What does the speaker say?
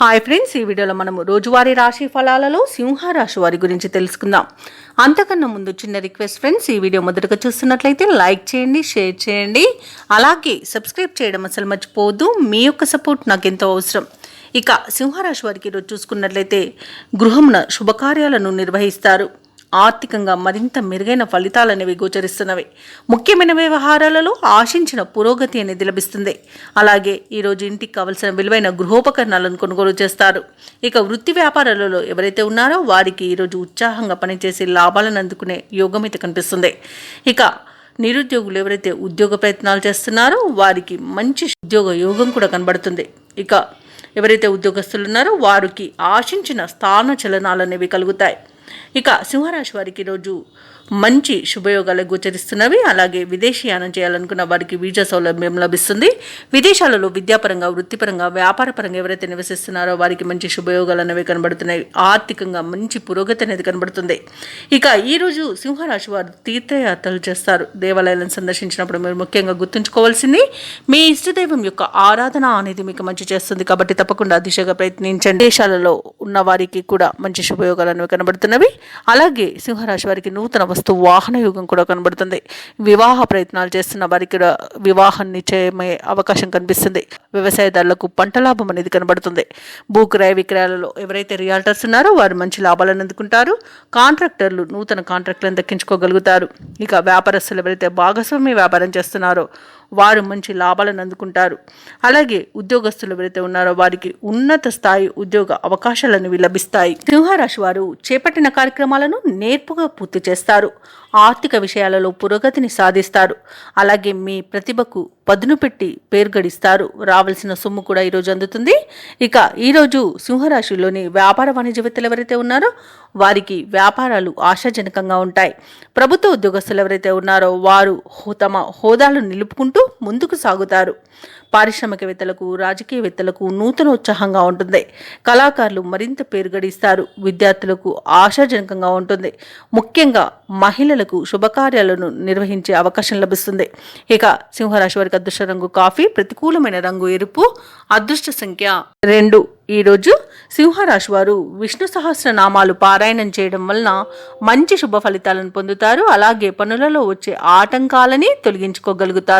Hi friends, ఈ వీడియోలో మనము రోజువారీ రాశి ఫలాలలో సింహరాశి వారి గురించి తెలుసుకుందాం. అంతకన్నా ముందు చిన్న రిక్వెస్ట్ ఫ్రెండ్స్, ఈ వీడియో మొదటగా చూస్తున్నట్లయితే లైక్ చేయండి, షేర్ చేయండి, అలాగే సబ్స్క్రైబ్ చేయడం అసలు మర్చిపోవద్దు. మీ యొక్క సపోర్ట్ నాకు ఎంతో అవసరం. ఇక సింహరాశి వారికి ఈరోజు చూసుకున్నట్లయితే గృహమున శుభకార్యాలను నిర్వహిస్తారు. ఆర్థికంగా మరింత మెరుగైన ఫలితాలు అనేవి గోచరిస్తున్నవి. ముఖ్యమైన వ్యవహారాలలో ఆశించిన పురోగతి అనేది లభిస్తుంది. అలాగే ఈరోజు ఇంటికి కావలసిన విలువైన గృహోపకరణాలను కొనుగోలు చేస్తారు. ఇక వృత్తి వ్యాపారాలలో ఎవరైతే ఉన్నారో వారికి ఈరోజు ఉత్సాహంగా పనిచేసి లాభాలను అందుకునే యోగం అయితే కనిపిస్తుంది. ఇక నిరుద్యోగులు ఎవరైతే ఉద్యోగ ప్రయత్నాలు చేస్తున్నారో వారికి మంచి ఉద్యోగ యోగం కూడా కనబడుతుంది. ఇక ఎవరైతే ఉద్యోగస్తులు ఉన్నారో వారికి ఆశించిన స్థాన చలనాలు అనేవి కలుగుతాయి. ఇక సింహరాశి వారికి ఈరోజు మంచి శుభయోగాలు గోచరిస్తున్నవి. అలాగే విదేశీయానం చేయాలనుకున్న వారికి వీజా సౌలభ్యం లభిస్తుంది. విదేశాలలో విద్యాపరంగా, వృత్తిపరంగా, వ్యాపారపరంగా ఎవరైతే నివసిస్తున్నారో వారికి మంచి శుభయోగాలు అనేవి కనబడుతున్నాయి. ఆర్థికంగా మంచి పురోగతి అనేది కనబడుతుంది. ఇక ఈరోజు సింహరాశి వారు తీర్థయాత్రలు చేస్తారు. దేవాలయాలను సందర్శించినప్పుడు మీరు ముఖ్యంగా గుర్తుంచుకోవాల్సింది మీ ఇష్టదైవం యొక్క ఆరాధన అనేది మీకు మంచి చేస్తుంది. కాబట్టి తప్పకుండా దిశగా ప్రయత్నించండి. దేశాలలో ఉన్న వారికి కూడా మంచి శుభయోగాలు అనేవి కనబడుతున్నవి. అలాగే సింహరాశి వారికి నూతన వాహన యోగం కూడా కనబడుతుంది. వివాహ ప్రయత్నాలు చేస్తున్న వారికి వివాహం నిశ్చయమయ్యే అవకాశం కనిపిస్తుంది. వ్యవసాయదారులకు పంట లాభం అనేది కనబడుతుంది. భూక్రయ విక్రయాలలో ఎవరైతే రియాల్టర్స్ ఉన్నారో వారు మంచి లాభాలను అందుకుంటారు. కాంట్రాక్టర్లు నూతన కాంట్రాక్టులను దక్కించుకోగలుగుతారు. ఇక వ్యాపారస్తులు ఎవరైతే భాగస్వామ్య వ్యాపారం చేస్తున్నారో వారు మంచి లాభాలను అందుకుంటారు. అలాగే ఉద్యోగస్తులు ఎవరైతే ఉన్నారో వారికి ఉన్నత స్థాయి ఉద్యోగ అవకాశాలను లభిస్తాయి. సింహరాశి వారు చేపట్టిన కార్యక్రమాలను నేర్పుగా పూర్తి చేస్తారు. ఆర్థిక విషయాలలో పురోగతిని సాధిస్తారు. అలాగే మీ ప్రతిభకు పదును పెట్టి పేరు గడిస్తారు. రావాల్సిన సొమ్ము కూడా ఈరోజు అందుతుంది. ఇక ఈరోజు సింహరాశిలోని వ్యాపార వాణిజ్యవేత్తలు ఎవరైతే ఉన్నారో వారికి వ్యాపారాలు ఆశాజనకంగా ఉంటాయి. ప్రభుత్వ ఉద్యోగస్తులు ఎవరైతే ఉన్నారో వారు తమ హోదాలను నిలుపుకుంటూ ముందుకు సాగుతారు. పారిశ్రామికవేత్తలకు, రాజకీయవేత్తలకు నూతన ఉత్సాహంగా ఉంటుంది. కళాకారులు మరింత పేరు గడిస్తారు. విద్యార్థులకు ఆశాజనకంగా ఉంటుంది. ముఖ్యంగా మహిళలకు శుభకార్యాలను నిర్వహించే అవకాశం లభిస్తుంది. ఇక సింహరాశి వారికి అదృష్ట రంగు కాఫీ, ప్రతికూలమైన రంగు ఎరుపు, అదృష్ట సంఖ్య 2. ఈరోజు సింహరాశి వారు విష్ణు సహస్రనామాలు పారాయణం చేయడం వలన మంచి శుభ ఫలితాలను పొందుతారు. అలాగే పనులలో వచ్చే ఆటంకాలని తొలగించుకోగలుగుతారు.